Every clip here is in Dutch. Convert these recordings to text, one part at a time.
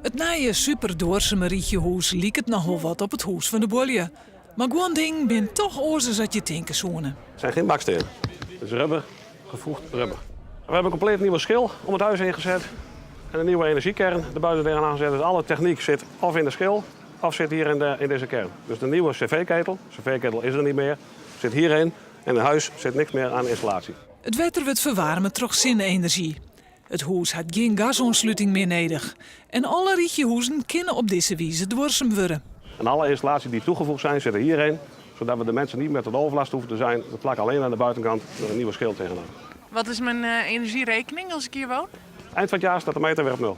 Het nije super Doorsumer rietjehoes liek het nog wel wat op het hoes van de bolje. Maar gewoon ding ben toch oorzaak dat je tinken zoenen. Het zijn geen bakstenen. Het is rubber, gevoegd rubber. We hebben een compleet nieuwe schil om het huis heen gezet. En een nieuwe energiekern er buiten tegenaan gezet. Dus alle techniek zit of in de schil of zit hier in deze kern. Dus de nieuwe cv-ketel, cv-ketel is er niet meer, zit hierin. En in het huis zit niks meer aan installatie. Het wetter wordt verwarmen door zonne-energie. Het huis had geen gasontsluiting meer nodig. En alle rietjehoezen kunnen op deze wijze doorsum worden. En alle installaties die toegevoegd zijn, zitten hierin. Zodat we de mensen niet meer tot overlast hoeven te zijn. We plakken alleen aan de buitenkant er een nieuwe schil tegenaan. Wat is mijn energierekening als ik hier woon? Eind van het jaar staat de meter weer op 0.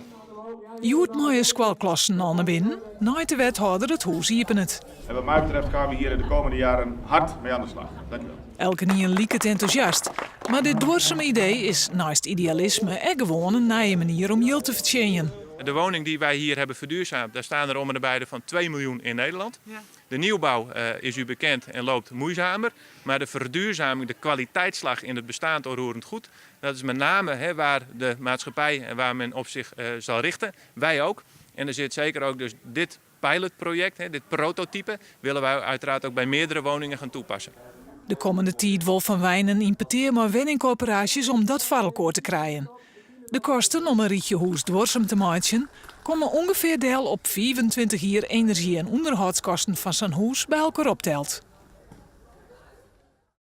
Joet mooie squalklassen al naar binnen. Nooit de wethouder het huis iepen het. En wat mij betreft gaan we hier de komende jaren hard mee aan de slag. Dank u wel. Elke niet liek het enthousiast. Maar dit doorsum idee is naast idealisme en gewoon een nieuwe manier om yield te verdienen. De woning die wij hier hebben verduurzaamd, daar staan er om en nabij van 2 miljoen in Nederland. Ja. De nieuwbouw is u bekend en loopt moeizamer. Maar de verduurzaming, de kwaliteitsslag in het bestaand onroerend goed, dat is met name waar de maatschappij en waar men op zich zal richten. Wij ook. En er zit zeker ook dus dit pilotproject, dit prototype, willen wij uiteraard ook bij meerdere woningen gaan toepassen. De komende tijd wil Van Wijnen importeer maar woningcorporaties om dat voor elkaar te krijgen. De kosten om een rietjehoes doorsum te maken komen ongeveer deel op 25 jaar energie- en onderhoudskosten van zijn huis bij elkaar optelt.